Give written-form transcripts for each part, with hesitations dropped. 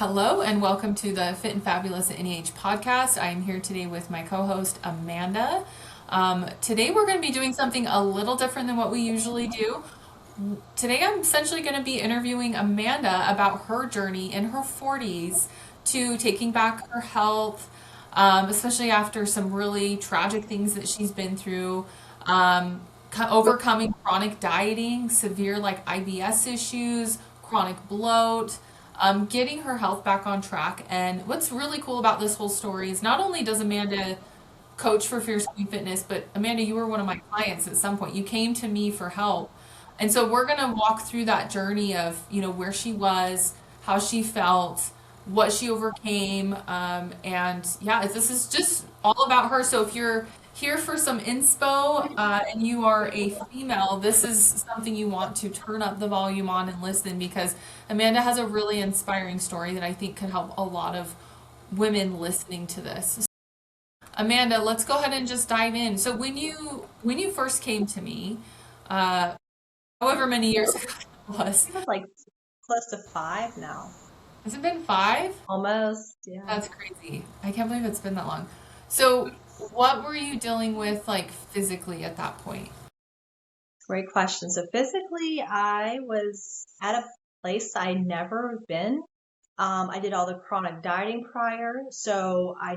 Hello and welcome to the Fit and Fabulous at NEH podcast. I am here today with my co-host Amanda. Today we're going to be doing something a little different than what we usually do. Today I'm essentially going to be interviewing Amanda about her journey in her 40s to taking back her health, especially after some really tragic things that she's been through. Overcoming chronic dieting, severe like IBS issues, chronic bloat, getting her health back on track. And what's really cool about this whole story is not only does Amanda coach for Fierce Queen Fitness, but Amanda, you were one of my clients at some point. You came to me for help. And so we're going to walk through that journey of, where she was, how she felt, what she overcame. And yeah, this is just all about her. So if you're here for some inspo and you are a female, this is something you want to turn up the volume on and listen because Amanda has a really inspiring story that I think could help a lot of women listening to this. Amanda, let's go ahead and just dive in. So when you first came to me, uh, however many years ago it was, It was like close to 5 now. has it been 5? Almost, yeah. That's crazy. I can't believe it's been that long. So what were you dealing with like physically at that point? Great question. So physically, I was at a place I'd never been. I did all the chronic dieting prior. So I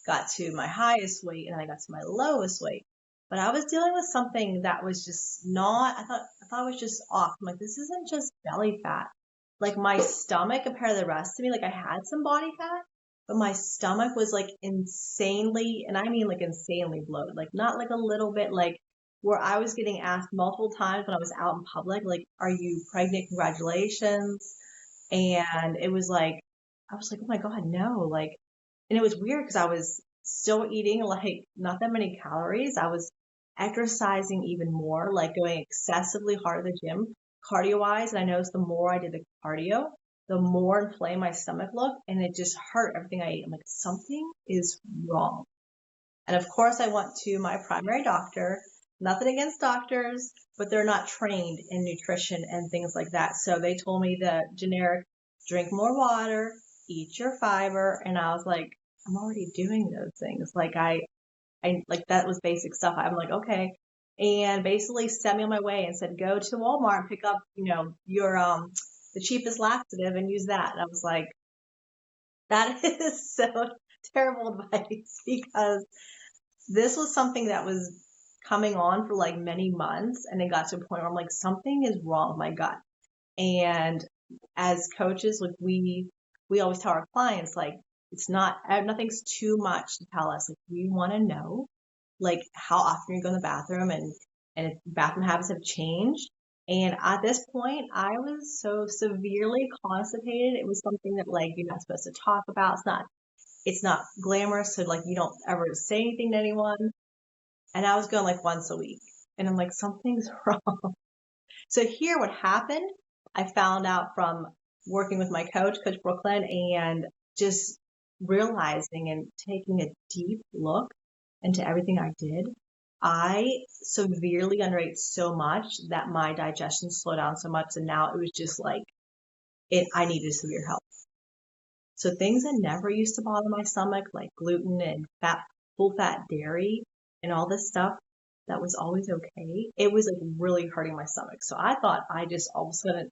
got to my highest weight and then I got to my lowest weight. But I was dealing with something that was just not, I thought it was just off. I'm like, this isn't just belly fat. Like my stomach compared to the rest of me, like I had some body fat, but my stomach was like insanely, and I mean like insanely bloated, like not like a little bit, like where I was getting asked multiple times when I was out in public, like, are you pregnant? Congratulations. And it was like, I was like, oh my God, no. Like, and it was weird because I was still eating like not that many calories. I was exercising even more, like going excessively hard at the gym, cardio wise. And I noticed the more I did the cardio, the more inflamed my stomach looked, and it just hurt everything I ate. I'm like, something is wrong. And of course, I went to my primary doctor. Nothing against doctors, but they're not trained in nutrition and things like that. So they told me the generic, drink more water, eat your fiber. And I was like, I'm already doing those things. Like I like that was basic stuff. I'm like, okay. And basically sent me on my way and said, go to Walmart and pick up, your, the cheapest laxative and use that. And I was like, that is so terrible advice because this was something that was coming on for like many months, and it got to a point where I'm like, something is wrong with my gut. And as coaches, like we always tell our clients, like, it's not, nothing's too much to tell us. Like, we want to know like how often you go to the bathroom, and if bathroom habits have changed. And at this point, I was so severely constipated. It was something that like you're not supposed to talk about. It's not glamorous. So like you don't ever say anything to anyone. And I was going like once a week. And I'm like, something's wrong. So here, what happened, I found out from working with my coach, Coach Brooklyn, and just realizing and taking a deep look into everything I did. I severely underate so much that my digestion slowed down so much. And now it was just like, I needed severe help. So things that never used to bother my stomach, like gluten and full fat dairy and all this stuff, that was always okay. It was like really hurting my stomach. So I thought I just all of a sudden,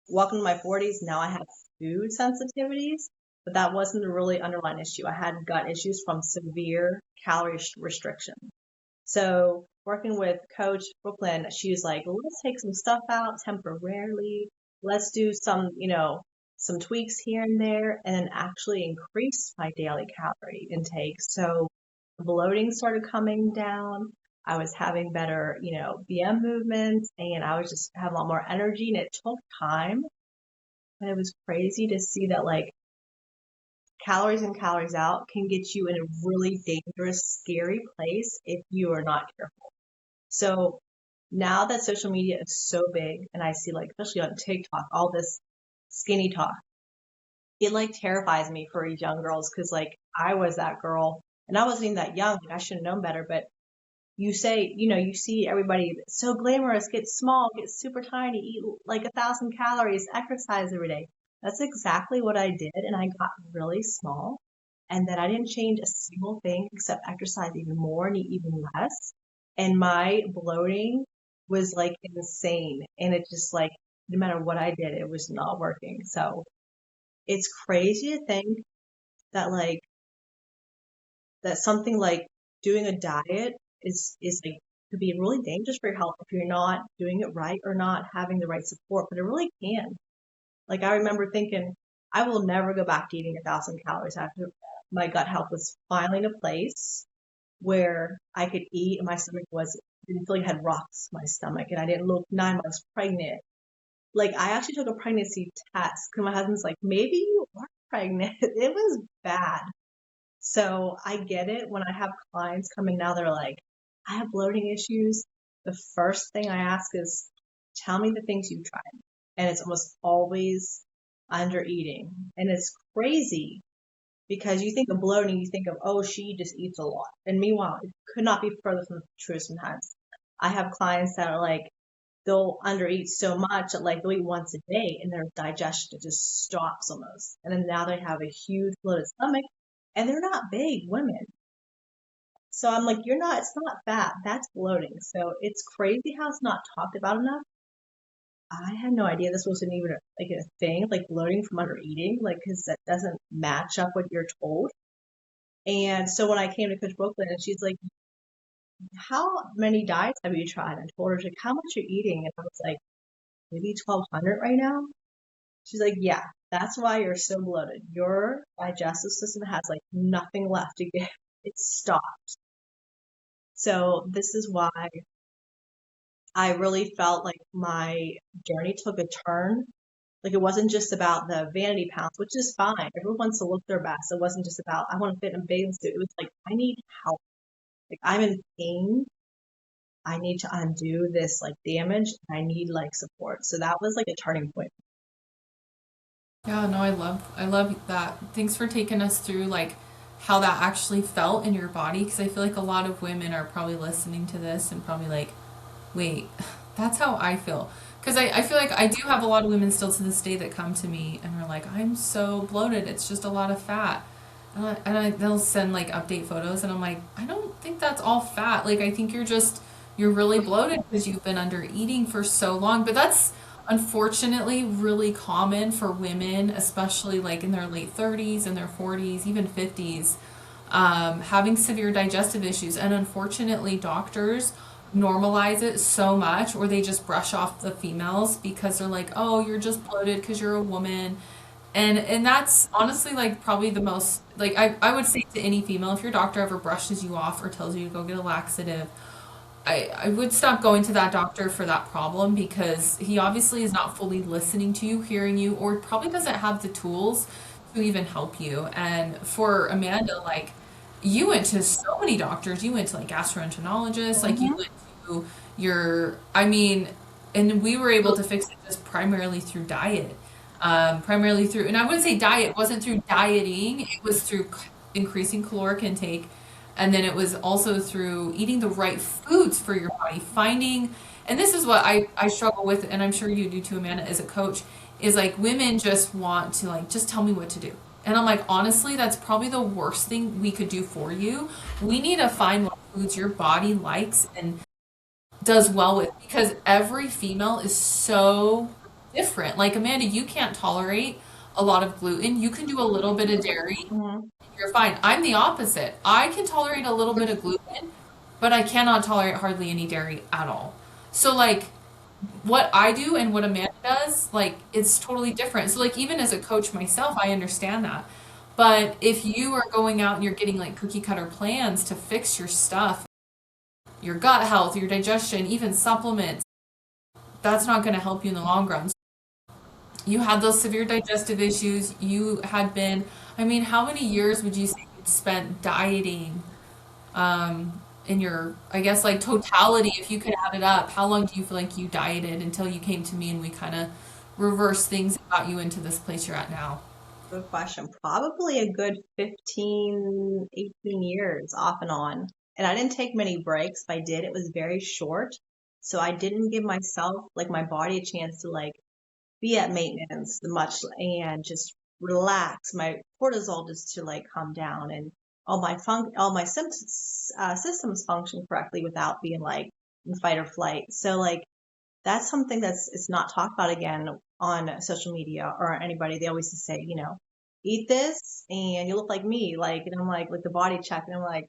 welcome to my 40s, now I have food sensitivities, but that wasn't the really underlying issue. I had gut issues from severe calorie restriction. So working with Coach Brooklyn, she was like, well, let's take some stuff out temporarily. Let's do some tweaks here and there, and then actually increase my daily calorie intake. So bloating started coming down. I was having better, BM movements, and I was just having a lot more energy, and it took time. But it was crazy to see that like calories in, calories out can get you in a really dangerous, scary place if you are not careful. So now that social media is so big, and I see like, especially on TikTok, all this skinny talk, it like terrifies me for these young girls because like I was that girl and I wasn't even that young. Like, I should have known better. But you say, you see everybody so glamorous, get small, get super tiny, eat like 1,000 calories, exercise every day. That's exactly what I did. And I got really small. And then I didn't change a single thing except exercise even more and eat even less. And my bloating was like insane. And it just like, no matter what I did, it was not working. So it's crazy to think that like, that something like doing a diet is like, could be really dangerous for your health if you're not doing it right or not having the right support, but it really can. Like I remember thinking, I will never go back to eating 1,000 calories after my gut health was finally in a place where I could eat and my stomach was didn't feel like I had rocks in my stomach and I didn't look 9 months pregnant. Like I actually took a pregnancy test because my husband's like, maybe you are pregnant. It was bad. So I get it when I have clients coming now, they're like, I have bloating issues. The first thing I ask is, tell me the things you've tried. And it's almost always under eating. And it's crazy because you think of bloating, you think of, oh, she just eats a lot. And meanwhile, it could not be further from the truth sometimes. I have clients that are like, they'll undereat so much that like they'll eat once a day and their digestion just stops almost. And then now they have a huge bloated stomach and they're not big women. So I'm like, it's not fat, that's bloating. So it's crazy how it's not talked about enough. I had no idea this wasn't even like a thing, like bloating from under eating, like, cause that doesn't match up what you're told. And so when I came to Coach Brooklyn and she's like, how many diets have you tried? I told her, she's like, how much you're eating? And I was like, maybe 1,200 right now. She's like, yeah, that's why you're so bloated. Your digestive system has like nothing left to give. It's stopped. So this is why I really felt like my journey took a turn. Like it wasn't just about the vanity pounds, which is fine. Everyone wants to look their best. It wasn't just about I want to fit in a bathing suit. It was like I need help. Like I'm in pain. I need to undo this like damage. I need like support. So that was like a turning point. Yeah, no, I love that. Thanks for taking us through like how that actually felt in your body because I feel like a lot of women are probably listening to this and probably like, wait, that's how I feel. Because I feel like I do have a lot of women still to this day that come to me and are like, I'm so bloated. It's just a lot of fat. They'll send like update photos and I'm like, I don't think that's all fat. Like, I think you're really bloated because you've been under eating for so long. But that's unfortunately really common for women, especially like in their late 30s and their 40s, even 50s, having severe digestive issues. And unfortunately, doctors normalize it so much, or they just brush off the females because they're like, oh, you're just bloated because you're a woman. And that's honestly like probably the most like I would say to any female, if your doctor ever brushes you off or tells you to go get a laxative, I would stop going to that doctor for that problem because he obviously is not fully listening to you, hearing you, or probably doesn't have the tools to even help you. And for Amanda, like you went to so many doctors, you went to like gastroenterologists, like you Hmm. went to I mean, and we were able to fix it just primarily through diet. Primarily through, and I wouldn't say diet, it wasn't through dieting, it was through increasing caloric intake. And then it was also through eating the right foods for your body, finding, and this is what I struggle with, and I'm sure you do too, Amanda, as a coach, is like women just want to like, just tell me what to do. And I'm like, honestly, that's probably the worst thing we could do for you. We need to find what foods your body likes and does well with because every female is so different. Like Amanda, you can't tolerate a lot of gluten. You can do a little bit of dairy, Hmm. you're fine. I'm the opposite. I can tolerate a little bit of gluten, but I cannot tolerate hardly any dairy at all. So like what I do and what Amanda does, like it's totally different. So like even as a coach myself, I understand that. But if you are going out and you're getting like cookie cutter plans to fix your stuff, your gut health, your digestion, even supplements, that's not going to help you in the long run. You had those severe digestive issues. You had been, I mean, how many years would you say you'd spent dieting in your, I guess, like totality, if you could add it up? How long do you feel like you dieted until you came to me and we kind of reversed things and got you into this place you're at now? Good question. Probably a good 15, 18 years off and on. And I didn't take many breaks. If I did, it was very short. So I didn't give myself, like my body, a chance to like be at maintenance and just relax my cortisol just to like calm down and all my systems function correctly without being like in fight or flight. So like that's something that's it's not talked about again on social media or anybody. They always just say, eat this and you look like me, like, and I'm like with the body check, and I'm like,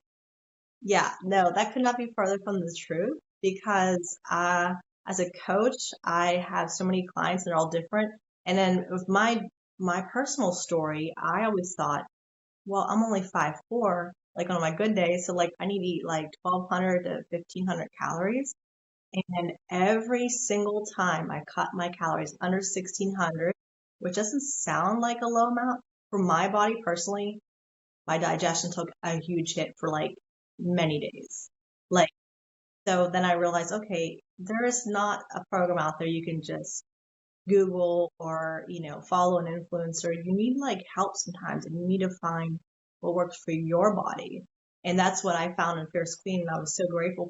yeah, no, that could not be further from the truth because as a coach, I have so many clients and they're all different. And then with my personal story, I always thought, well, I'm only 5'4", like on my good days, so like I need to eat like 1,200 to 1,500 calories. And every single time I cut my calories under 1,600, which doesn't sound like a low amount for my body personally, my digestion took a huge hit for like many days. Like, so then I realized, okay, there is not a program out there you can just Google or, follow an influencer. You need like help sometimes and you need to find what works for your body. And that's what I found in Fierce Queen. And I was so grateful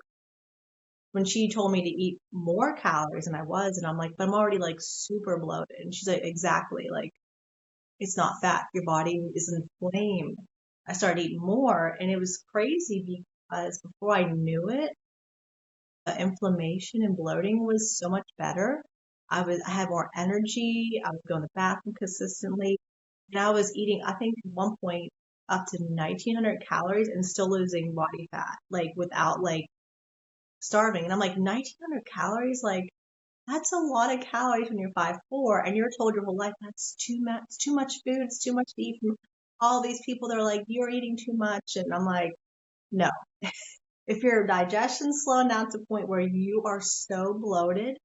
when she told me to eat more calories than I was. And I'm like, but I'm already like super bloated. And she's like, exactly. Like, it's not fat. Your body is inflamed. I started eating more and it was crazy because before I knew it, the inflammation and bloating was so much better. I had more energy. I was going to the bathroom consistently and I was eating, I think at one point up to 1,900 calories and still losing body fat, like without like starving. And I'm like, 1,900 calories? Like, that's a lot of calories when you're 5'4" and you're told your whole life that's too much, too much food, it's too much to eat from all these people that are like, you're eating too much. And I'm like, no. If your digestion's slowing down to the point where you are so bloated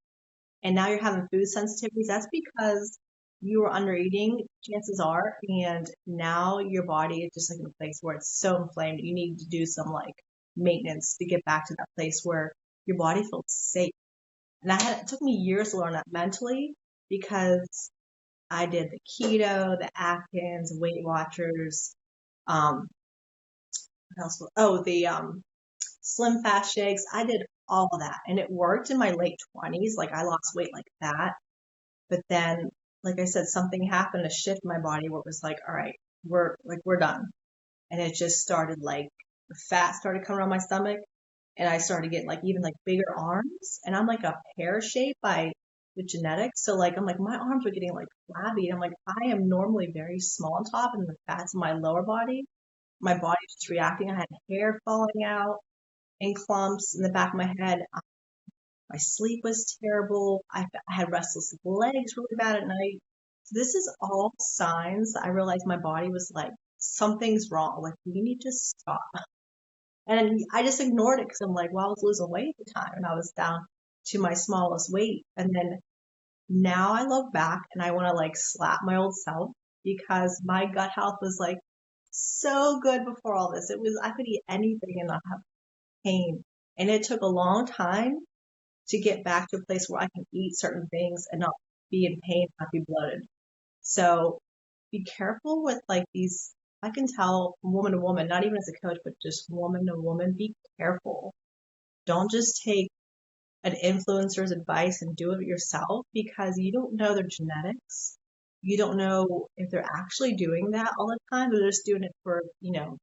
and now you're having food sensitivities, that's because you were under eating, chances are, and now your body is just like in a place where it's so inflamed. You need to do some like maintenance to get back to that place where your body feels safe. And it took me years to learn that mentally because I did the keto, the Atkins, Weight Watchers, um, what else? Oh, the Slim Fast shakes. I did all of that and it worked in my late 20s. Like I lost weight like that. But then, like I said, something happened to shift my body where it was like, all right, we're done. And it just started like the fat started coming on my stomach and I started getting like even like bigger arms and I'm like a pear shape by the genetics. So like I'm like my arms were getting like flabby. And I'm like, I am normally very small on top and the fat's in my lower body. My body's just reacting. I had hair falling out in clumps in the back of my head. My sleep was terrible. I had restless legs really bad at night. So this is all signs that I realized my body was like, something's wrong. Like, you need to stop. And I just ignored it because I'm like, well, I was losing weight at the time and I was down to my smallest weight. And then now I look back and I want to like slap my old self because my gut health was like so good before all this. It was, I could eat anything and not have pain. And it took a long time to get back to a place where I can eat certain things and not be in pain, not be bloated. So be careful with like these. I can tell from woman to woman, not even as a coach, but just woman to woman, be careful. Don't just take an influencer's advice and do it yourself because you don't know their genetics. You don't know if they're actually doing that all the time. They're just doing it for,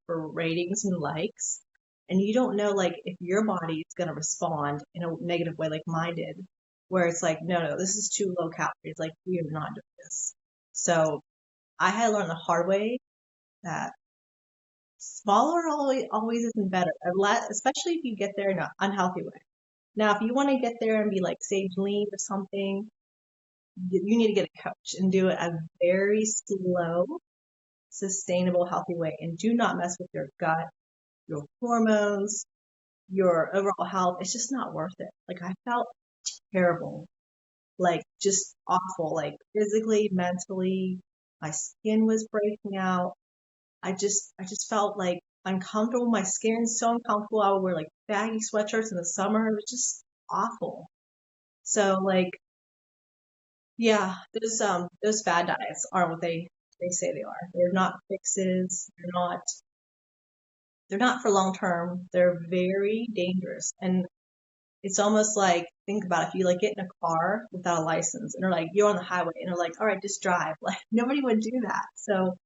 for ratings and likes. And you don't know like if your body is going to respond in a negative way like mine did, where it's like, no, no, this is too low calories. Like we are not doing this. So I had to learn the hard way that smaller always isn't better, especially if you get there in an unhealthy way. Now, if you want to get there and be like Sage Lean or something, you need to get a coach and do it a very slow, sustainable, healthy way. And do not mess with your gut, your hormones, your overall health. It's just not worth it. Like I felt terrible, like just awful, like physically, mentally, my skin was breaking out. I just felt like uncomfortable. My skin's so uncomfortable. I would wear like baggy sweatshirts in the summer. It was just awful. So like, yeah, those fad diets aren't what they say they are. They're not fixes. They're not for long term. They're very dangerous. And It's almost like, think about if you like get in a car without a license and they're like, you're on the highway and they're like, all right, just drive. Like nobody would do that. So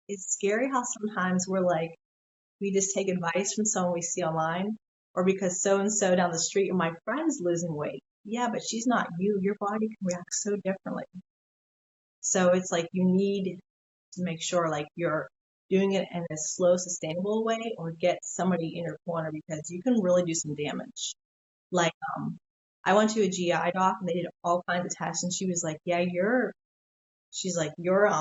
it's scary how sometimes we're like, we just take advice from someone we see online or because so and so down the street or my friend's losing weight. Yeah, but she's not you. Your body can react so differently. So it's like you need to make sure like you're doing it in a slow, sustainable way or get somebody in your corner because you can really do some damage. Like, I went to a GI doc and they did all kinds of tests and she was like, yeah, she's like, your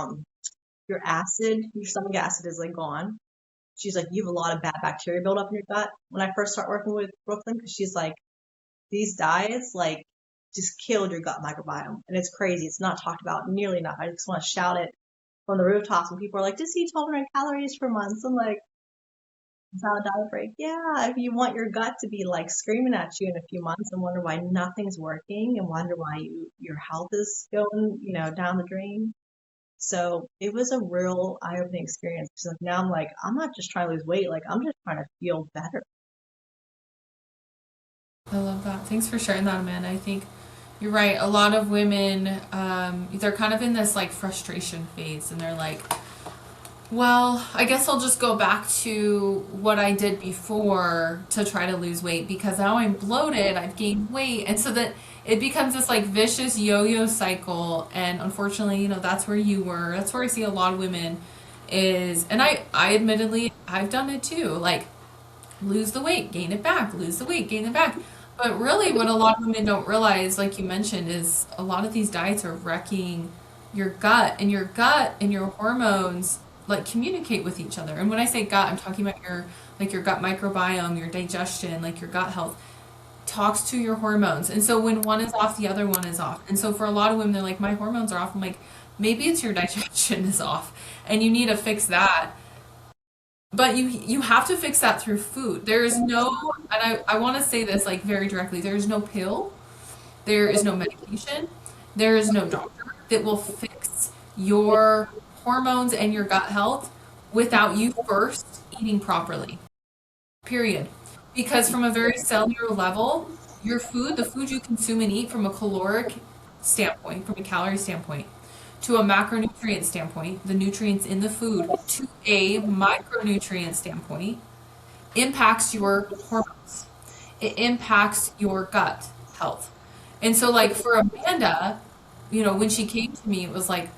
acid, your stomach acid is like gone. She's like, you have a lot of bad bacteria built up in your gut. When I first started working with Brooklyn, because she's like, these diets like just killed your gut microbiome. And it's crazy. It's not talked about nearly enough. I just want to shout it from the rooftops when people are like, just eat 1,200 calories for months. I'm like, is that a diet break? Yeah. If you want your gut to be like screaming at you in a few months and wonder why nothing's working and wonder why your health is going, down the drain. So it was a real eye-opening experience. Because like now I'm like, I'm not just trying to lose weight, like I'm just trying to feel better. I love that. Thanks for sharing that, Amanda. I think you're right. A lot of women, they're kind of in this like frustration phase, and they're like, well, I guess I'll just go back to what I did before to try to lose weight because now I'm bloated, I've gained weight. And so that it becomes this like vicious yo-yo cycle. And unfortunately, that's where you were. That's where I see a lot of women is, and I admittedly, I've done it too. Like lose the weight, gain it back, lose the weight, gain it back. But really, what a lot of women don't realize, like you mentioned, is a lot of these diets are wrecking your gut and your hormones like communicate with each other. And when I say gut, I'm talking about your gut microbiome, your digestion, like your gut health talks to your hormones. And so when one is off, the other one is off. And so for a lot of women, they're like, my hormones are off. I'm like, maybe it's your digestion is off, and you need to fix that. But you have to fix that through food. There is no, and I want to say this like very directly. There is no pill. There is no medication. There is no doctor that will fix your hormones and your gut health without you first eating properly. Period. Because from a very cellular level, your food, the food you consume and eat from a caloric standpoint, from a calorie standpoint, to a macronutrient standpoint, the nutrients in the food, to a micronutrient standpoint, impacts your hormones. It impacts your gut health. And so, like for Amanda, when she came to me, it was like,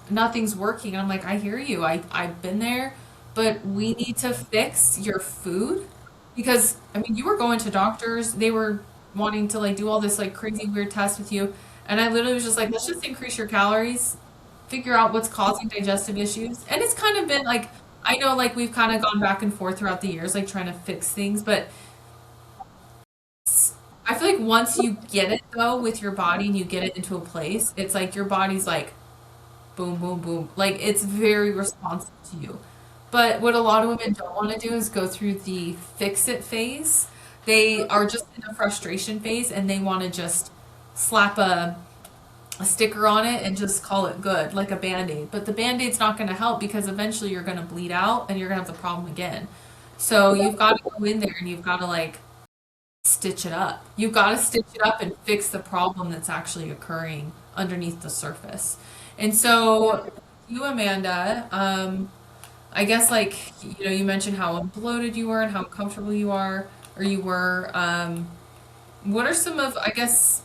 nothing's working. And I'm like, I hear you. I've been there, but we need to fix your food because, I mean, you were going to doctors, they were wanting to like do all this like crazy weird test with you. And I literally was just like, let's just increase your calories, figure out what's causing digestive issues. And it's kind of been like, I know like we've kind of gone back and forth throughout the years, like trying to fix things, but I feel like once you get it though with your body and you get it into a place, it's like your body's like boom, boom, boom. Like it's very responsive to you. But what a lot of women don't want to do is go through the fix it phase. They are just in a frustration phase and they want to just slap a sticker on it and just call it good, like a band-aid. But the band-aid's not going to help because eventually you're going to bleed out and you're going to have the problem again. So you've got to go in there and you've got to like stitch it up. You've got to stitch it up and fix the problem that's actually occurring underneath the surface. And so you, Amanda, I guess like you mentioned how bloated you were and how comfortable you are or you were. What are some of I guess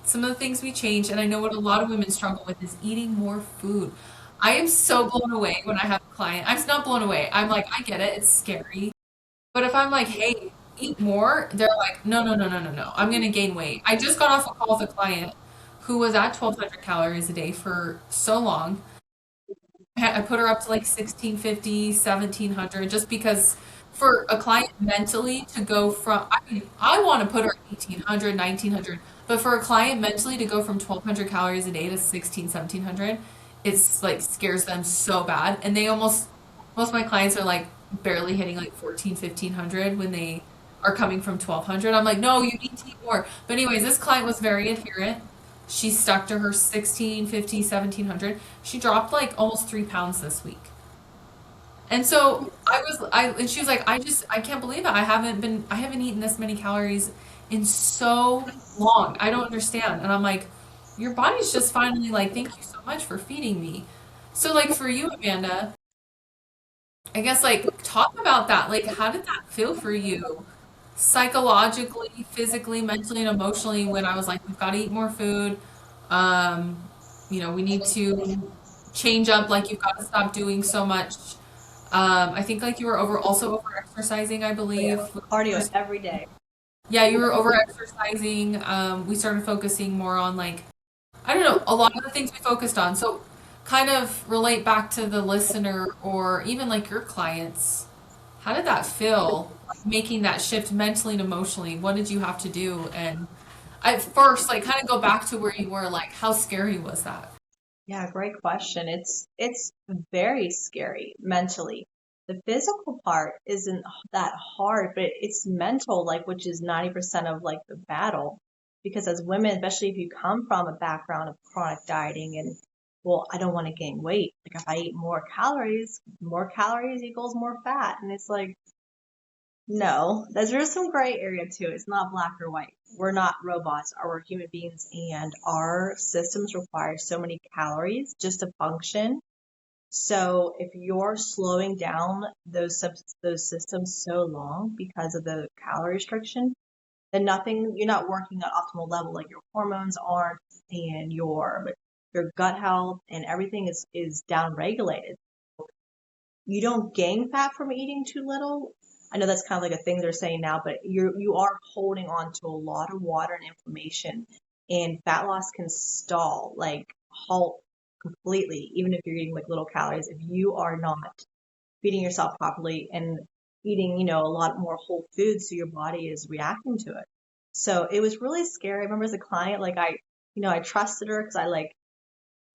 some of the things we changed? And I know what a lot of women struggle with is eating more food. I am so blown away when I have a client. I'm not blown away. I'm like, I get it. It's scary. But if I'm like, hey, eat more, they're like, no, no, no, no, no, no. I'm going to gain weight. I just got off a call with a client who was at 1,200 calories a day for so long. I put her up to like 1,650, 1,700, just because for a client mentally to go from, I mean, I want to put her at 1,800, 1,900, but for a client mentally to go from 1,200 calories a day to 16, 1,700, it's like scares them so bad. And most of my clients are like barely hitting like 14, 1,500 when they are coming from 1,200. I'm like, no, you need to eat more. But anyways, this client was very adherent. She stuck to her 1650, 1700. She dropped like almost 3 pounds this week. And so and she was like, I can't believe it. I haven't eaten this many calories in so long. I don't understand. And I'm like, your body's just finally like, thank you so much for feeding me. So like for you, Amanda, I guess like talk about that. Like how did that feel for you psychologically, physically, mentally, and emotionally when I was like, we've got to eat more food. Um, we need to change up, like you've got to stop doing so much. I think like you were over exercising, I Oh, yeah. believe. Cardio every day. Yeah, you were over exercising. We started focusing more on like, I don't know, a lot of the things we focused on. So kind of relate back to the listener or even like your clients. How did that feel? Making that shift mentally and emotionally? What did you have to do? And at first, like kind of go back to where you were, like how scary was that? Yeah, great question. It's very scary mentally. The physical part isn't that hard, but it's mental, like which is 90% of like the battle. Because as women, especially if you come from a background of chronic dieting and well, I don't want to gain weight. Like if I eat more calories equals more fat. And it's like, no, there's some gray area too. It's not black or white. We're not robots, or we're human beings, and our systems require so many calories just to function. So if you're slowing down those systems so long because of the calorie restriction, then you're not working at optimal level. Like your hormones aren't, and your gut health and everything is down regulated. You don't gain fat from eating too little. I know that's kind of like a thing they're saying now, but you are holding on to a lot of water and inflammation, and fat loss can stall, like halt completely, even if you're eating like little calories. If you are not feeding yourself properly and eating, a lot more whole foods, so your body is reacting to it. So it was really scary. I remember as a client, like I trusted her because I like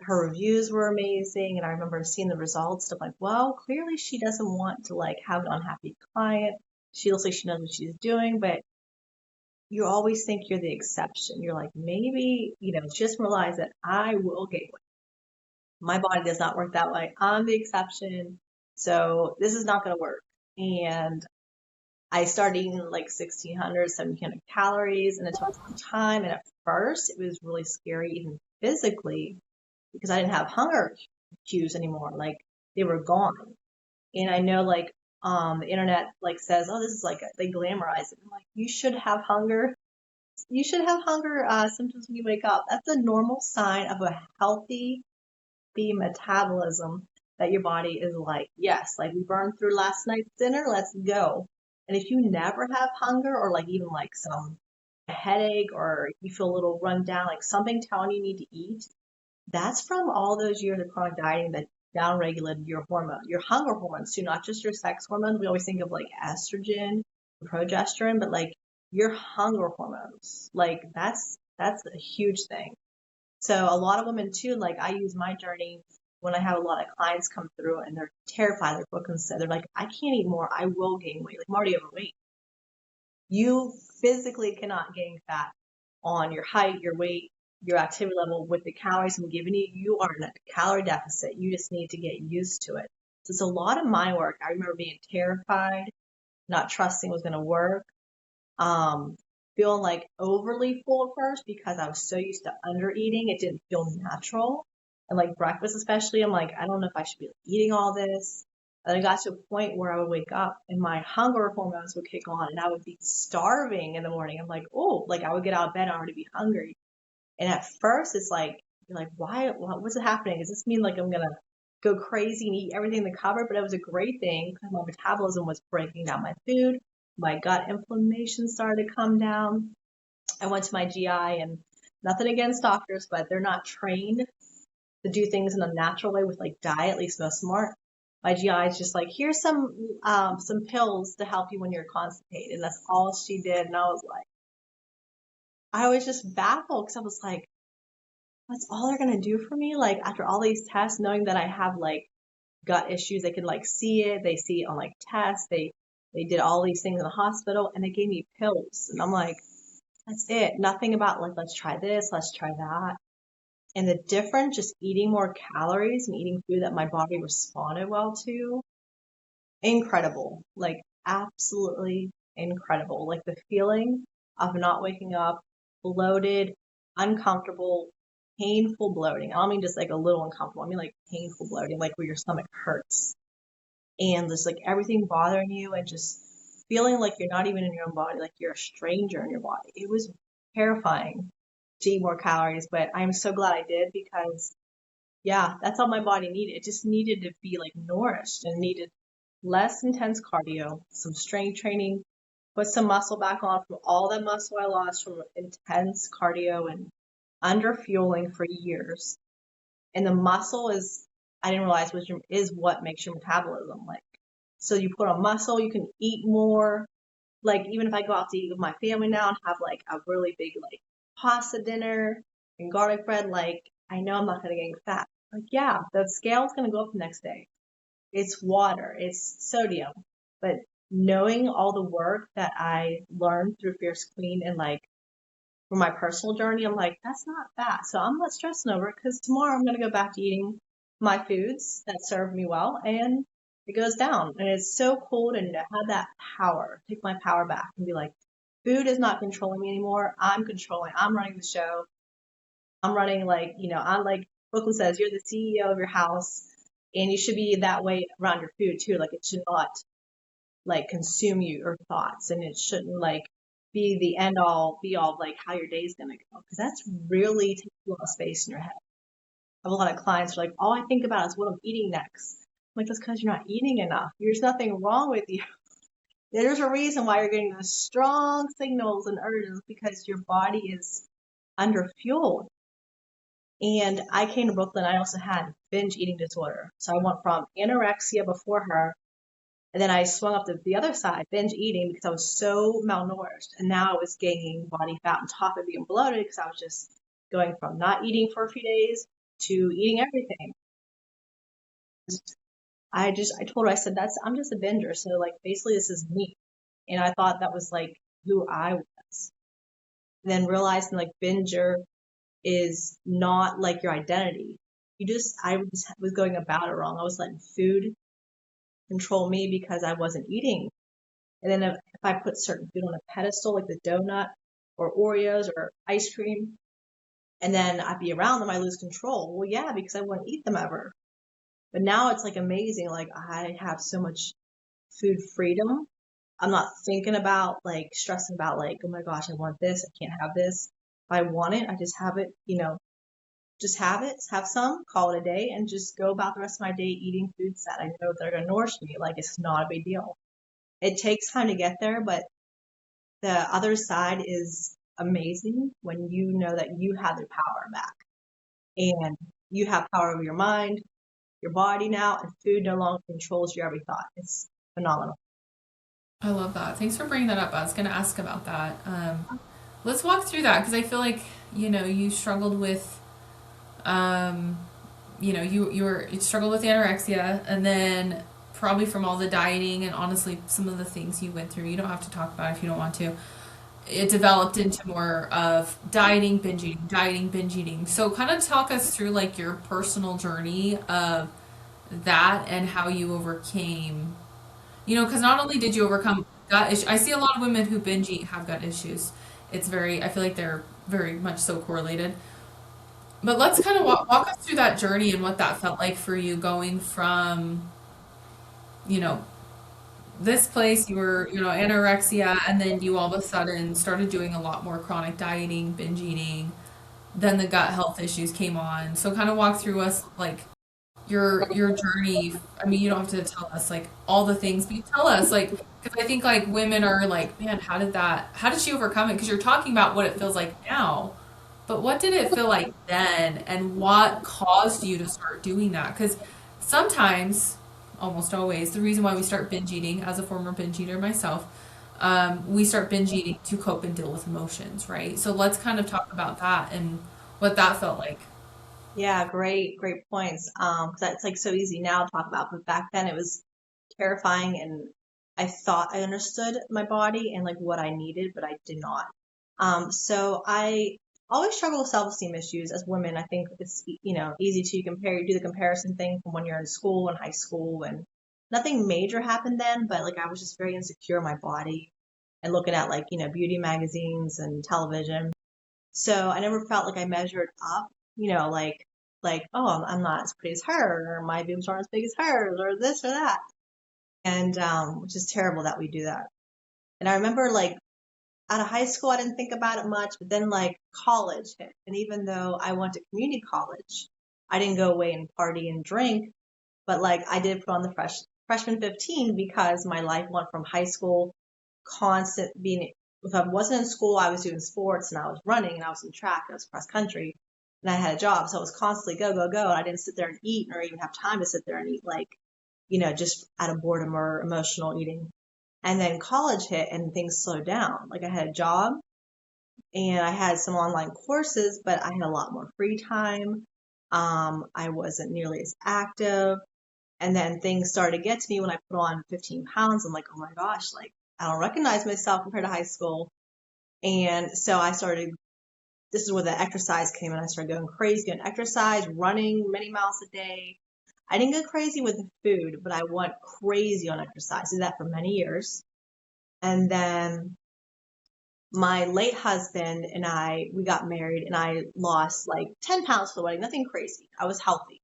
her reviews were amazing and I remember seeing the results of like, well, clearly she doesn't want to like have an unhappy client. She looks like she knows what she's doing, but you always think you're the exception. You're like, maybe, just realize that I will gain weight. My body does not work that way. I'm the exception. So this is not going to work. And I started eating like 1600, 1700 calories and it took some time. And at first it was really scary, even physically, because I didn't have hunger cues anymore. Like they were gone. And I know like the internet like says, oh, this is like they glamorize it. I'm like, you should have hunger. You should have hunger symptoms when you wake up. That's a normal sign of a healthy metabolism that your body is like, yes, like we burned through last night's dinner, let's go. And if you never have hunger or like even like some headache or you feel a little run down, like something telling you need to eat, that's from all those years of chronic dieting that downregulated your hormone, your hunger hormones too, not just your sex hormones. We always think of like estrogen, progesterone, but like your hunger hormones. Like that's a huge thing. So a lot of women too, like I use my journey when I have a lot of clients come through and they're terrified, they're broken, so they're like, I can't eat more, I will gain weight. Like I'm already overweight. You physically cannot gain fat on your height, your weight, your activity level with the calories I'm giving you. You are in a calorie deficit. You just need to get used to it. So it's a lot of mind work. I remember being terrified, not trusting it was going to work, um, feeling like overly full at first because I was so used to under eating. It didn't feel natural. And like breakfast, especially, I'm like, I don't know if I should be eating all this. And I got to a point where I would wake up and my hunger hormones would kick on and I would be starving in the morning. I'm like, oh, like I would get out of bed and already be hungry. And at first it's like, you're like, why, what's happening? Does this mean like I'm going to go crazy and eat everything in the cupboard? But it was a great thing because my metabolism was breaking down my food. My gut inflammation started to come down. I went to my GI and nothing against doctors, but they're not trained to do things in a natural way with like diet, at least most smart. My GI is just like, here's some pills to help you when you're constipated. And that's all she did. And I was just baffled because I was like, that's all they're gonna do for me? Like after all these tests, knowing that I have like gut issues, they can like see it, they see it on like tests, they did all these things in the hospital and they gave me pills. And I'm like, that's it. Nothing about like let's try this, let's try that. And the difference, just eating more calories and eating food that my body responded well to, incredible. Like absolutely incredible. Like the feeling. of not waking up bloated, uncomfortable, painful bloating. I don't mean just like a little uncomfortable. I mean like painful bloating, like where your stomach hurts and just like everything bothering you and just feeling like you're not even in your own body, like you're a stranger in your body. It was terrifying to eat more calories, but I'm so glad I did because yeah, that's all my body needed. It just needed to be like nourished and needed less intense cardio, some strength training, put some muscle back on from all that muscle I lost from intense cardio and under fueling for years. And the muscle is, I didn't realize was is what makes your metabolism like. So you put on muscle, you can eat more. Like even if I go out to eat with my family now and have like a really big like pasta dinner and garlic bread, like I know I'm not gonna get fat. Like yeah, the scale's gonna go up the next day. It's water, it's sodium. But knowing all the work that I learned through Fierce Queen and like for my personal journey, I'm like, that's not fat. So I'm not stressing over it because tomorrow I'm going to go back to eating my foods that serve me well and it goes down. And it's so cool to have that power, take my power back and be like, food is not controlling me anymore. I'm controlling, I'm running the show. I'm running like, I'm like Brooklyn says, you're the CEO of your house and you should be that way around your food too. Like it should not like consume your thoughts and it shouldn't like be the end all be all of like how your day's gonna go because that's really takes a lot of space in your head. I have a lot of clients who are like, all I think about is what I'm eating next. I'm like, that's because you're not eating enough. There's nothing wrong with you. There's a reason why you're getting those strong signals and urges because your body is under fueled. And I came to Brooklyn, I also had binge eating disorder. So I went from anorexia before her and then I swung up to the other side, binge eating, because I was so malnourished. And now I was gaining body fat on top of being bloated because I was just going from not eating for a few days to eating everything. I told her, I said, I'm just a binger. So like, basically this is me. And I thought that was like who I was. And then realizing like binger is not like your identity. I just was going about it wrong. I was letting food control me because I wasn't eating. And then if I put certain food on a pedestal, like the donut or Oreos or ice cream, and then I'd be around them, I lose control. Well, yeah, because I wouldn't eat them ever. But now it's like amazing. Like I have so much food freedom. I'm not thinking about like stressing about like, oh my gosh, I want this. I can't have this. If I want it, I just have it, just have it, have some, call it a day, and just go about the rest of my day eating foods that I know that are going to nourish me. Like it's not a big deal. It takes time to get there, but the other side is amazing when you know that you have the power back and you have power over your mind, your body now, and food no longer controls your every thought. It's phenomenal. I love that. Thanks for bringing that up. I was going to ask about that. Let's walk through that because I feel like you struggled with you struggled with anorexia, and then probably from all the dieting and honestly some of the things you went through. You don't have to talk about it if you don't want to. It developed into more of dieting, binge eating. So kind of talk us through like your personal journey of that and how you overcame. Because not only did you overcome gut issues, I see a lot of women who binge eat have gut issues. I feel like they're very much so correlated. But let's kind of walk us through that journey and what that felt like for you going from, you know, this place, you were, anorexia, and then you all of a sudden started doing a lot more chronic dieting, binge eating. Then the gut health issues came on. So kind of walk through us like your journey. I mean, you don't have to tell us like all the things, but you tell us like because I think like women are like, man, how did she overcome it? Because you're talking about what it feels like now, but what did it feel like then, and what caused you to start doing that? Because sometimes, almost always, the reason why we start binge eating, as a former binge eater myself, we start binge eating to cope and deal with emotions, right? So let's kind of talk about that and what that felt like. Yeah, great points. 'Cause that's like so easy now to talk about, but back then it was terrifying and I thought I understood my body and like what I needed, but I did not. So I always struggle with self-esteem issues as women. I think it's, easy to do the comparison thing from when you're in school and high school and nothing major happened then, but like I was just very insecure in my body. and looking at like, beauty magazines and television. So I never felt like I measured up, oh, I'm not as pretty as her, or my boobs aren't as big as hers, or this or that. And, which is terrible that we do that. And I remember like out of high school, I didn't think about it much, but then like college hit. And even though I went to community college, I didn't go away and party and drink, but like I did put on the freshman 15 because my life went from high school constant being, if I wasn't in school, I was doing sports and I was running and I was in track and I was cross country and I had a job. So it was constantly go, go, go. And I didn't sit there and eat or even have time to sit there and eat like, just out of boredom or emotional eating. And then college hit and things slowed down. Like I had a job and I had some online courses, but I had a lot more free time. I wasn't nearly as active. And then things started to get to me when I put on 15 pounds. I'm like, oh my gosh, like I don't recognize myself compared to high school. And so I started, this is where the exercise came in. I started going crazy, doing exercise, running many miles a day. I didn't go crazy with the food, but I went crazy on exercise. Did that for many years. And then my late husband and we got married and I lost like 10 pounds for the wedding. Nothing crazy. I was healthy,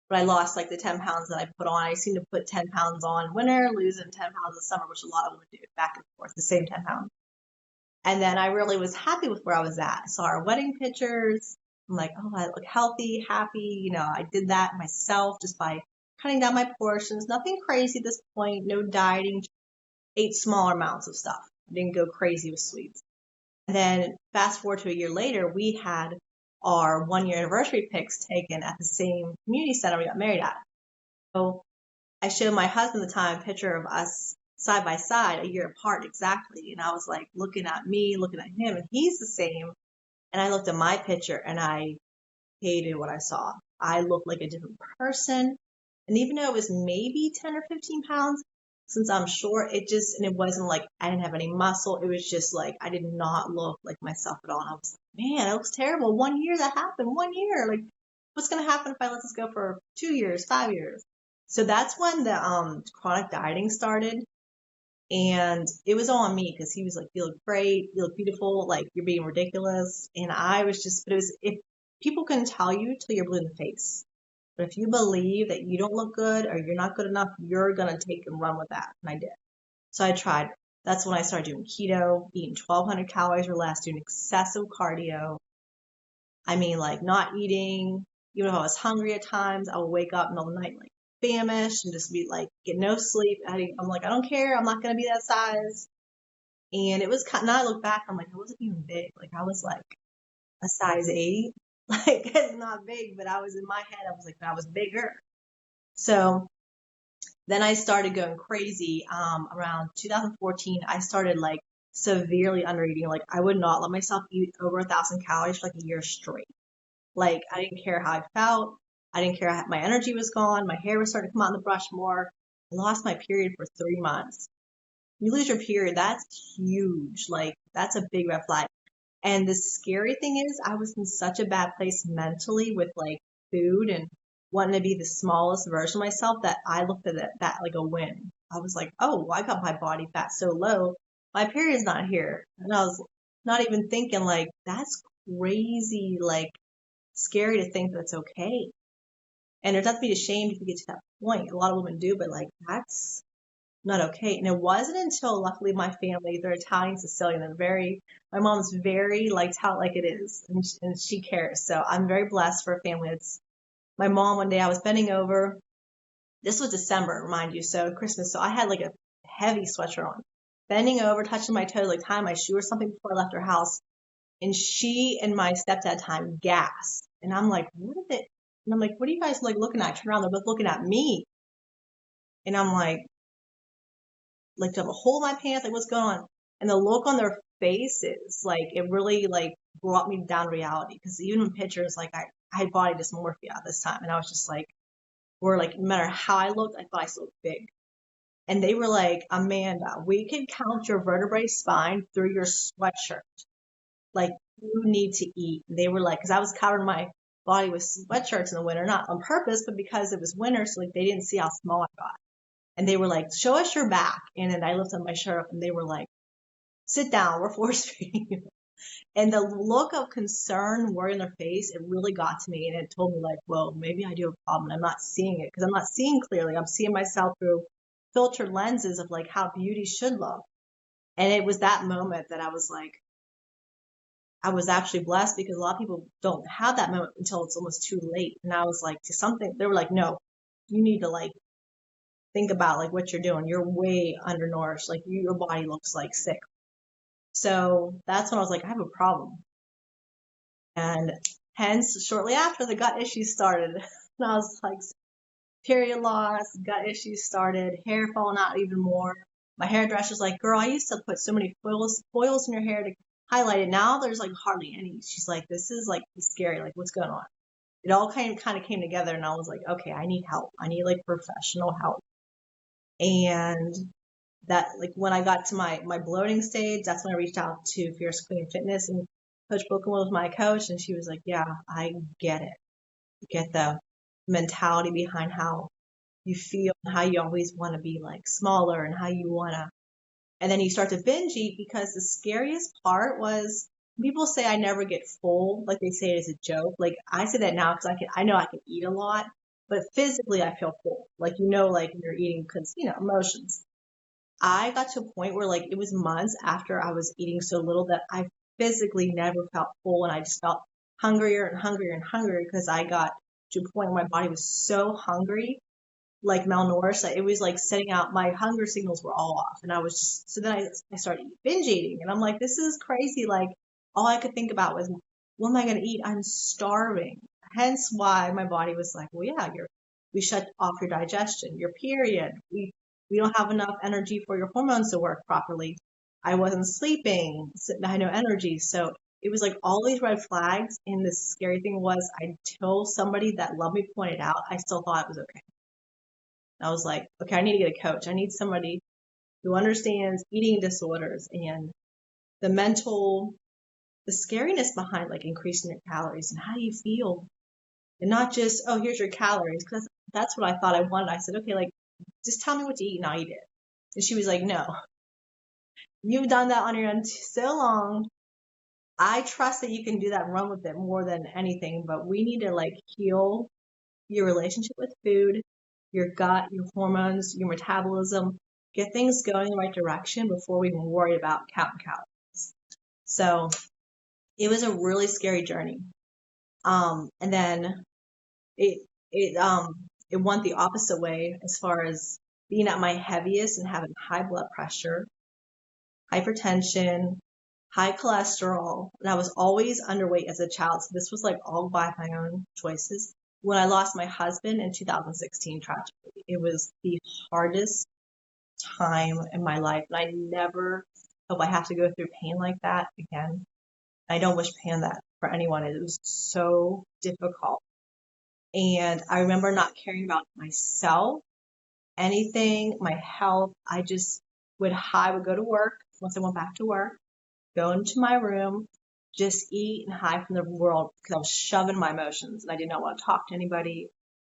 but I lost like the 10 pounds that I put on. I seem to put 10 pounds on winter, losing 10 pounds in summer, which a lot of women do back and forth, the same 10 pounds. And then I really was happy with where I was at. I saw our wedding pictures. I'm like, oh, I look healthy, happy. I did that myself just by cutting down my portions. Nothing crazy at this point. No dieting. Ate smaller amounts of stuff. I didn't go crazy with sweets. And then fast forward to a year later, we had our 1 year anniversary pics taken at the same community center we got married at. So I showed my husband the time a picture of us side by side, a year apart exactly. And I was like looking at me, looking at him, and he's the same. And I looked at my picture and I hated what I saw. I looked like a different person. And even though it was maybe 10 or 15 pounds, since I'm short, and it wasn't like I didn't have any muscle. It was just like I did not look like myself at all. And I was like, man, it looks terrible. 1 year that happened. 1 year. Like, what's going to happen if I let this go for 2 years, 5 years? So that's when the chronic dieting started. And it was all on me because he was like, you look great, you look beautiful, like you're being ridiculous. And I was but if people can tell you till you're blue in the face. But if you believe that you don't look good or you're not good enough, you're going to take and run with that. And I did. So I tried. That's when I started doing keto, eating 1,200 calories or less, doing excessive cardio. I mean, like not eating, even if I was hungry at times, I would wake up in the middle of the night, like famished and just be like, get no sleep. I'm like, I don't care. I'm not going to be that size. And it was now I look back, I'm like, I wasn't even big. Like I was like a size 8. Like it's not big, but I was in my head, I was like, I was bigger. So then I started going crazy. Around 2014, I started like severely under eating. Like I would not let myself eat over 1,000 calories for like a year straight. Like I didn't care how I felt. I didn't care how my energy was gone. My hair was starting to come out in the brush more. I lost my period for 3 months. You lose your period, that's huge. Like that's a big red flag. And the scary thing is I was in such a bad place mentally with like food and wanting to be the smallest version of myself that I looked at that like a win. I was like, oh, well, I got my body fat so low. My period's not here. And I was not even thinking like, that's crazy, like scary to think that's okay. And there's nothing to be ashamed if you get to that point. A lot of women do, but like that's not okay. And it wasn't until luckily my family, they're Italian Sicilian, my mom's very like tell it like it is, and she cares. So I'm very blessed for a family. It's my mom. One day I was bending over. This was December, mind you, so Christmas. So I had like a heavy sweatshirt on, bending over, touching my toes, like tying my shoe or something before I left her house. And she and my stepdad time gasped, and I'm like, what is it? And I'm like, what are you guys like looking at? I turn around, they're both looking at me, and I'm like to have a hole in my pants, like what's going on? And the look on their faces, like it really like brought me down to reality. Because even in pictures, like I had body dysmorphia at this time, and I was just like, where like no matter how I looked, I thought I still looked big. And they were like, Amanda, we can count your vertebrae spine through your sweatshirt. Like you need to eat. And they were like, because I was covering my body with sweatshirts in the winter, not on purpose, but because it was winter, so like they didn't see how small I got. And they were like, show us your back. And then I lifted my shirt up and they were like, sit down, we're force feeding you. And the look of concern, worry in their face, it really got to me. And it told me like, well, maybe I do have a problem. I'm not seeing it because I'm not seeing clearly. I'm seeing myself through filtered lenses of like how beauty should look. And it was that moment that I was like, I was actually blessed because a lot of people don't have that moment until it's almost too late. And I was like, to something, they were like, no, you need to like think about like what you're doing. You're way undernourished. Like your body looks like sick. So that's when I was like, I have a problem. And hence, shortly after, the gut issues started. And I was like, period loss, gut issues started, hair falling out even more. My hairdresser's like, girl, I used to put so many foils in your hair to highlight it. Now there's like hardly any. She's like, this is like scary. Like, what's going on? It all kind of came together, and I was like, okay, I need help. I need like professional help. And that, like, when I got to my bloating stage, that's when I reached out to Fierce Queen Fitness, and Coach Bookham was my coach, and she was like, yeah, I get it. Get the mentality behind how you feel and how you always want to be like smaller and how you want to, and then you start to binge eat because the scariest part was people say I never get full, like they say it as a joke. Like I say that now because I know I can eat a lot, but physically I feel full. Like, like when you're eating because, emotions. I got to a point where like it was months after I was eating so little that I physically never felt full, and I just felt hungrier and hungrier and hungrier because I got to a point where my body was so hungry, like malnourished, that it was like setting out, my hunger signals were all off. And I was just, so then I started binge eating, and I'm like, this is crazy. Like all I could think about was, what am I going to eat? I'm starving. Hence why my body was like, well, yeah, we shut off your digestion, your period. We don't have enough energy for your hormones to work properly. I wasn't sleeping. So I had no energy. So it was like all these red flags. And the scary thing was, until somebody that loved me pointed out, I still thought it was okay. I was like, okay, I need to get a coach. I need somebody who understands eating disorders and the mental, the scariness behind like increasing your calories and how do you feel, and not just, oh, here's your calories. Because that's what I thought I wanted. I said, okay, like, just tell me what to eat and I'll eat it. And she was like, no, you've done that on your own so long. I trust that you can do that and run with it more than anything, but we need to like heal your relationship with food, your gut, your hormones, your metabolism, get things going in the right direction before we even worry about counting calories. So it was a really scary journey. And then it, it, um, it went the opposite way as far as being at my heaviest and having high blood pressure, hypertension, high cholesterol, and I was always underweight as a child. So this was like all by my own choices. When I lost my husband in 2016, tragically, it was the hardest time in my life. And I never hope I have to go through pain like that again. I don't wish pain that for anyone. It was so difficult. And I remember not caring about myself, anything, my health. I would go to work once I went back to work, go into my room, just eat and hide from the world because I was shoving my emotions and I did not want to talk to anybody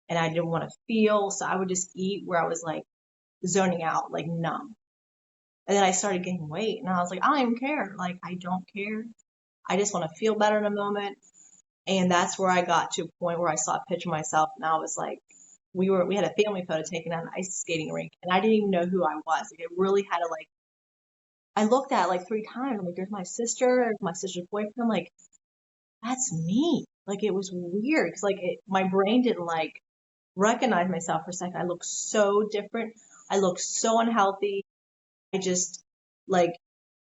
and I didn't want to feel. So I would just eat where I was like zoning out, like numb. And then I started gaining weight and I was like, I don't even care. Like, I don't care. I just want to feel better in a moment. And that's where I got to a point where I saw a picture of myself and I was like, we had a family photo taken at an ice skating rink and I didn't even know who I was. Like, it really had to like, I looked at it like 3 times. I'm like, there's my sister's boyfriend. I'm like, that's me. Like, it was weird because like my brain didn't like recognize myself for a second. I looked so different. I looked so unhealthy. I just like,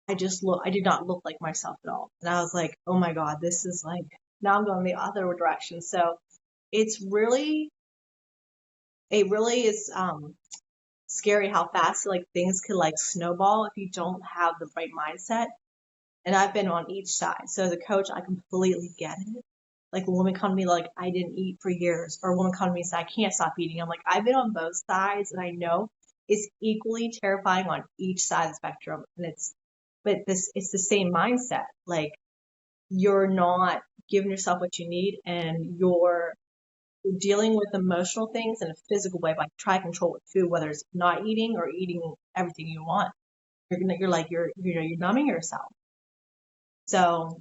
I did not look like myself at all. And I was like, oh my God, this is like, now I'm going the other direction. So it's really, it really is, scary how fast like things could like snowball if you don't have the right mindset. And I've been on each side. So as a coach, I completely get it. Like a woman come to me like I didn't eat for years, or a woman come to me and say I can't stop eating. I'm like, I've been on both sides, and I know it's equally terrifying on each side of the spectrum. And it's the same mindset. Like you're not giving yourself what you need, and you're dealing with emotional things in a physical way by trying to control with food, whether it's not eating or eating everything you want. you're numbing yourself. So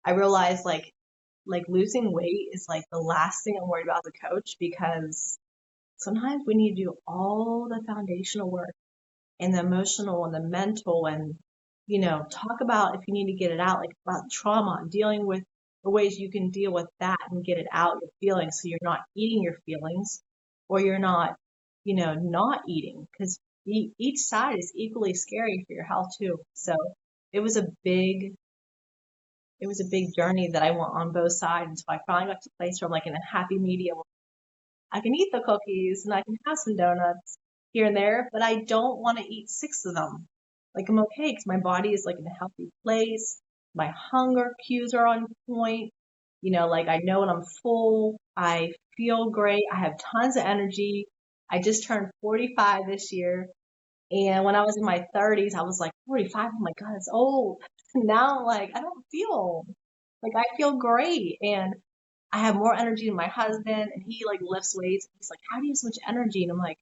I realized like losing weight is like the last thing I'm worried about as a coach, because sometimes we need to do all the foundational work and the emotional and the mental, and talk about, if you need to get it out, like about trauma and dealing with the ways you can deal with that and get it out, your feelings, so you're not eating your feelings, or you're not not eating, because each side is equally scary for your health too. So it was a big it was a big journey that I went on both sides until I finally got to a place where I'm like in a happy medium. I can eat the cookies and I can have some donuts here and there, but I don't want to eat six of them. Like, I'm okay because my body is like in a healthy place. My hunger cues are on point. Like, I know when I'm full. I feel great. I have tons of energy. I just turned 45 this year. And when I was in my 30s, I was like, 45, oh my God, it's old. Now, like, I don't feel like, I feel great. And I have more energy than my husband, and he like lifts weights. He's like, how do you have so much energy? And I'm like,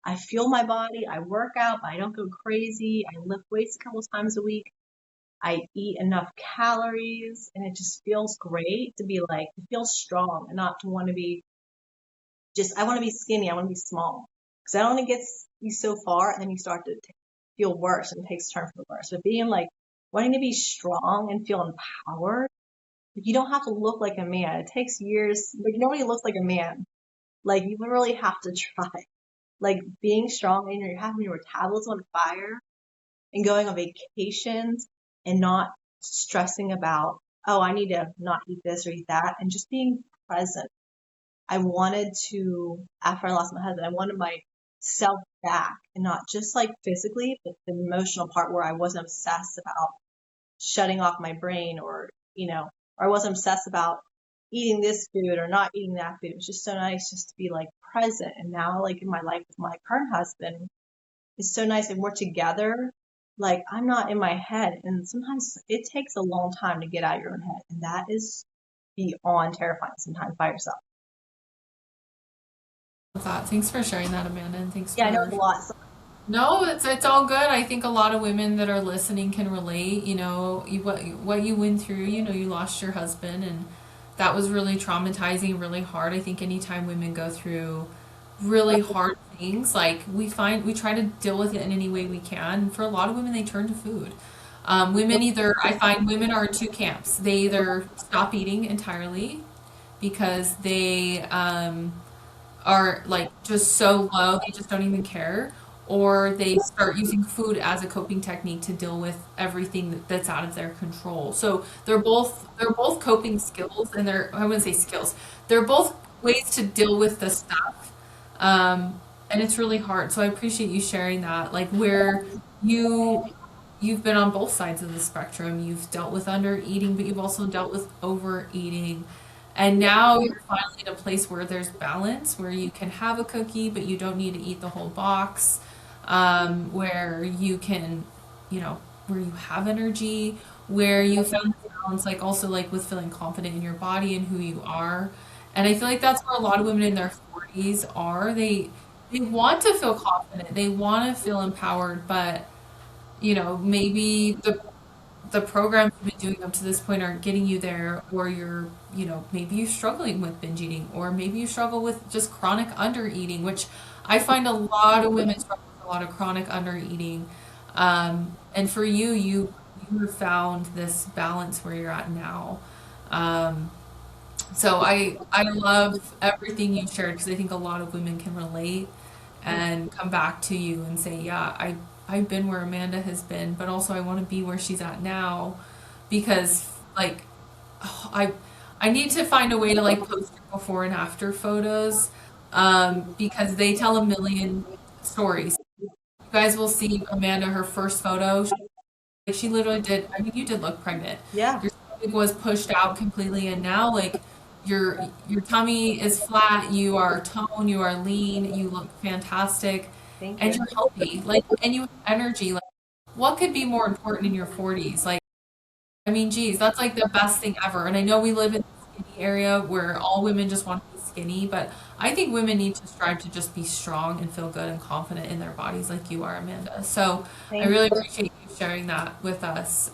I feel my body. I work out, but I don't go crazy. I lift weights a couple times a week. I eat enough calories, and it just feels great to be like, to feel strong and not to want to be I want to be skinny. I want to be small, because I don't want to be so far and then you start to feel worse and it takes a turn for the worse. But being like, wanting to be strong and feel empowered, you don't have to look like a man. It takes years. Like, nobody looks like a man. Like, you really have to try. Like, being strong and you're having your metabolism on fire and going on vacations and not stressing about, oh, I need to not eat this or eat that, and just being present. I wanted to, after I lost my husband, I wanted myself back, and not just like physically, but the emotional part where I wasn't obsessed about shutting off my brain, or I wasn't obsessed about eating this food or not eating that food. It was just so nice just to be like present. And now, like in my life with my current husband, it's so nice, and we're together. Like, I'm not in my head, and sometimes it takes a long time to get out of your own head, and that is beyond terrifying sometimes by yourself. That. Thanks for sharing that, Amanda, and thanks Yeah, I know for it's a lot. no, it's all good. I think a lot of women that are listening can relate. What you went through. You lost your husband, and that was really traumatizing, really hard. I think anytime women go through really hard things, like we try to deal with it in any way we can. For a lot of women, they turn to food. I find women are in two camps. They either stop eating entirely because they are like just so low they just don't even care, or they start using food as a coping technique to deal with everything that's out of their control. So they're both coping skills, and I wouldn't say skills, they're both ways to deal with the stuff. And it's really hard, so I appreciate you sharing that, like where you've been on both sides of the spectrum. You've dealt with under eating, but you've also dealt with overeating. And now you're finally in a place where there's balance, where you can have a cookie, but you don't need to eat the whole box. Where you can, where you have energy, where you found balance, like also like with feeling confident in your body and who you are. And I feel like that's where a lot of women in their 40s are. They want to feel confident, they want to feel empowered, but maybe the programs you've been doing up to this point aren't getting you there, or maybe you're struggling with binge eating, or maybe you struggle with just chronic under eating, which I find a lot of women struggle with a lot of chronic under eating. And for you have found this balance where you're at now. Um, so I love everything you shared, because I think a lot of women can relate and come back to you and say, yeah, I've been where Amanda has been, but also I want to be where she's at now, because like oh, I need to find a way to like post your before and after photos, because they tell a million stories. You guys will see Amanda, her first photo. She literally did. I mean, you did look pregnant. Yeah. Your stomach was pushed out completely, and now like your tummy is flat. You are toned. You are lean. You look fantastic, Thank and you. you're healthy. Like, and you have energy. Like, what could be more important in your 40s? Like, I mean, geez, that's like the best thing ever. And I know we live in a skinny area where all women just want to be skinny, but I think women need to strive to just be strong and feel good and confident in their bodies like you are, Amanda. So I Thank really you. appreciate you sharing that with us.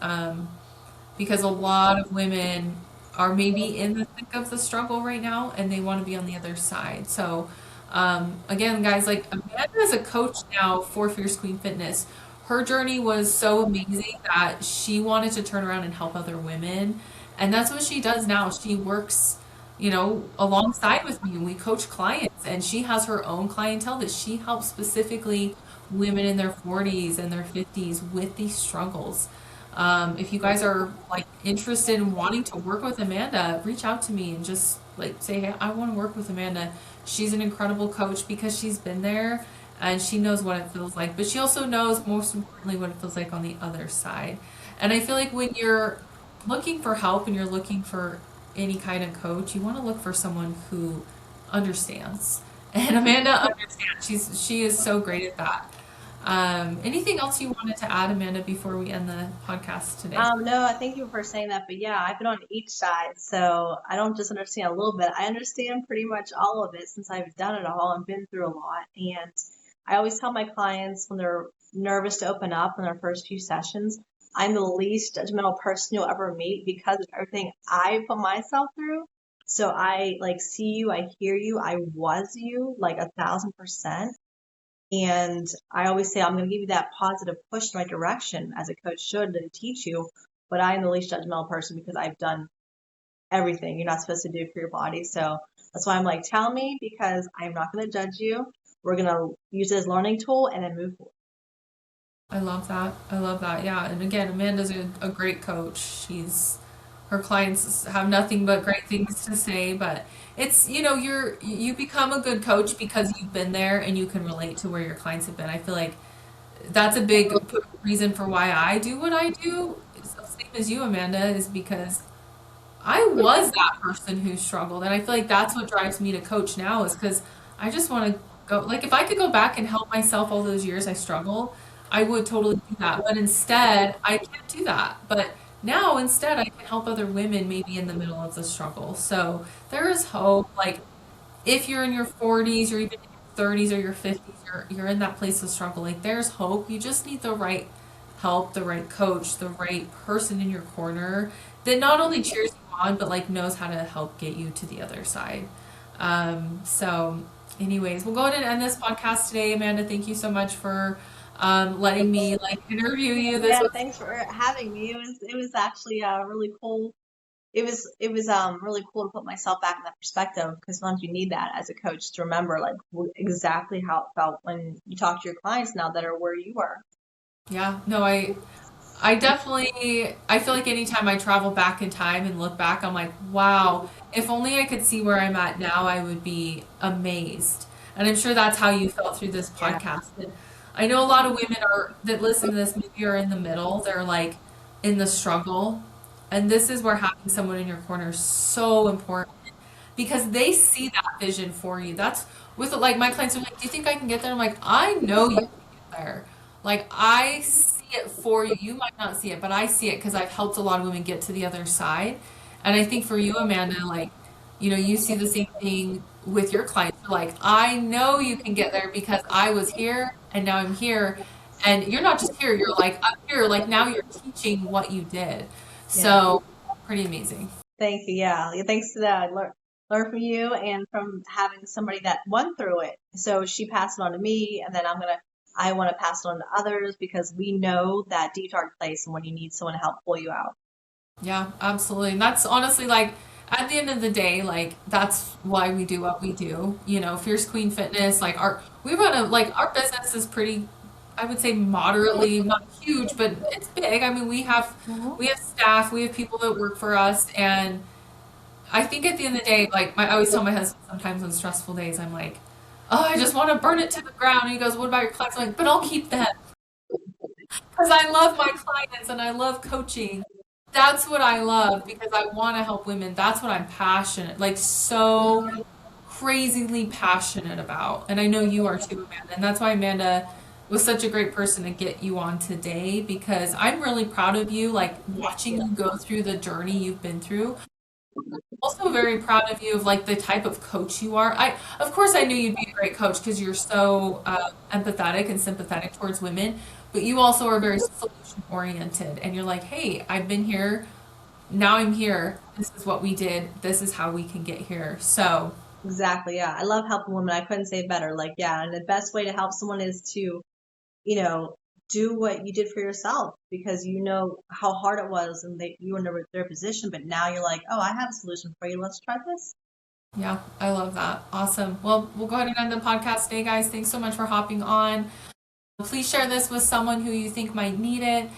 Because a lot of women are maybe in the thick of the struggle right now and they want to be on the other side. So, again, guys, like Amanda is a coach now for Fierce Queen Fitness. Her journey was so amazing that she wanted to turn around and help other women. And that's what she does now. She works, alongside with me. We coach clients, and she has her own clientele that she helps specifically women in their 40s and their 50s with these struggles. If you guys are like interested in wanting to work with Amanda, reach out to me and just like say, hey, I want to work with Amanda. She's an incredible coach because she's been there and she knows what it feels like, but she also knows most importantly what it feels like on the other side. And I feel like when you're looking for help and you're looking for any kind of coach, you want to look for someone who understands. And Amanda understands. She is so great at that. Anything else you wanted to add, Amanda, before we end the podcast today? No, I thank you for saying that, but yeah, I've been on each side, so I don't just understand a little bit. I understand pretty much all of it since I've done it all and been through a lot. And I always tell my clients when they're nervous to open up in their first few sessions, I'm the least judgmental person you'll ever meet because of everything I put myself through. So I like see you, I hear you, I was you like 1,000%. And I always say, I'm going to give you that positive push in the right direction as a coach should and teach you. But I am the least judgmental person because I've done everything you're not supposed to do for your body. So that's why I'm like, tell me because I'm not going to judge you. We're going to use it as a learning tool and then move forward. I love that. I love that. Yeah. And again, Amanda's a great coach. Her clients have nothing but great things to say, but it's, you become a good coach because you've been there and you can relate to where your clients have been. I feel like that's a big reason for why I do what I do. It's the same as you, Amanda, is because I was that person who struggled. And I feel like that's what drives me to coach now is because I just want to go, like, if I could go back and help myself all those years I struggle, I would totally do that. But instead, I can't do that. But now, instead, I can help other women maybe in the middle of the struggle. So there is hope. Like, if you're in your 40s or even in your 30s or your 50s, you're in that place of struggle. Like, there's hope. You just need the right help, the right coach, the right person in your corner that not only cheers you on, but like knows how to help get you to the other side. So, anyways, we'll go ahead and end this podcast today. Amanda, thank you so much for letting me like interview you. This Yeah, was thanks for having me. It was actually really cool. It was really cool to put myself back in that perspective because sometimes you need that as a coach to remember like exactly how it felt when you talk to your clients now that are where you were. yeah, no, I definitely, I feel like anytime I travel back in time and look back, I'm like, wow, if only I could see where I'm at now, I would be amazed. And I'm sure that's how you felt through this Yeah. podcast. And I know a lot of women that listen to this maybe are in the middle. They're like in the struggle. And this is where having someone in your corner is so important because they see that vision for you. That's with like my clients are like, do you think I can get there? I'm like, I know you can get there. Like I see it for you. You might not see it, but I see it because I've helped a lot of women get to the other side. And I think for you, Amanda, like, you see the same thing with your clients. You're like, I know you can get there because I was here and now I'm here. And you're not just here, you're like, I'm here. Like now you're teaching what you did. Yeah. So pretty amazing. Thank you. Yeah. Yeah, thanks to that. Learn from you and from having somebody that went through it. So she passed it on to me, and then I want to pass it on to others because we know that deep dark place and when you need someone to help pull you out. Yeah, absolutely. And that's honestly like at the end of the day, like that's why we do what we do. Fierce Queen Fitness, like we run our business is pretty, I would say moderately, not huge, but it's big. I mean, Hmm. we have staff, we have people that work for us, and I think at the end of the day, like I always tell my husband sometimes on stressful days, I'm like, oh, I just want to burn it to the ground. And he goes, what about your clients? I'm like, but I'll keep them because I love my clients and I love coaching. That's what I love because I want to help women. That's what I'm passionate, like so crazily passionate about. And I know you are too, Amanda. And that's why Amanda was such a great person to get you on today because I'm really proud of you, like watching you go through the journey you've been through. Also very proud of you of like the type of coach you are. Of course, I knew you'd be a great coach because you're so empathetic and sympathetic towards women, but you also are very solution oriented. And you're like, hey, I've been here. Now I'm here. This is what we did. This is how we can get here. So, Exactly. Yeah. I love helping women. I couldn't say it better. Like, yeah. And the best way to help someone is to, you know, do what you did for yourself because you know how hard it was and you were in their position, but now you're like, oh, I have a solution for you. Let's try this. yeah, I love that. Awesome. Well, we'll go ahead and end the podcast today, guys. Thanks so much for hopping on. Please share this with someone who you think might need it.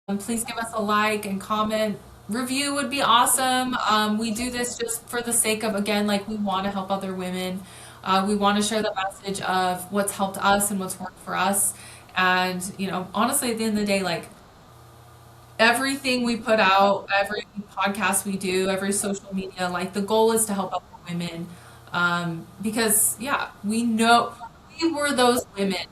And please give us a like and comment. Review would be awesome. We do this just for the sake of, again, like we want to help other women. We want to share the message of what's helped us and what's worked for us. And, honestly, at the end of the day, like everything we put out, every podcast we do, every social media, like the goal is to help other women. Because, yeah, we know we were those women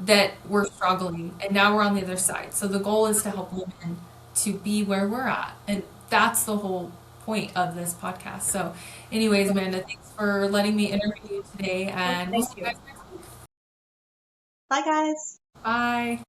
that were struggling and now we're on the other side. So the goal is to help women to be where we're at. And that's the whole point of this podcast. So anyways, Amanda, thanks for letting me interview you today Well, and we'll thank see you you. guys next week. Bye, guys. Bye.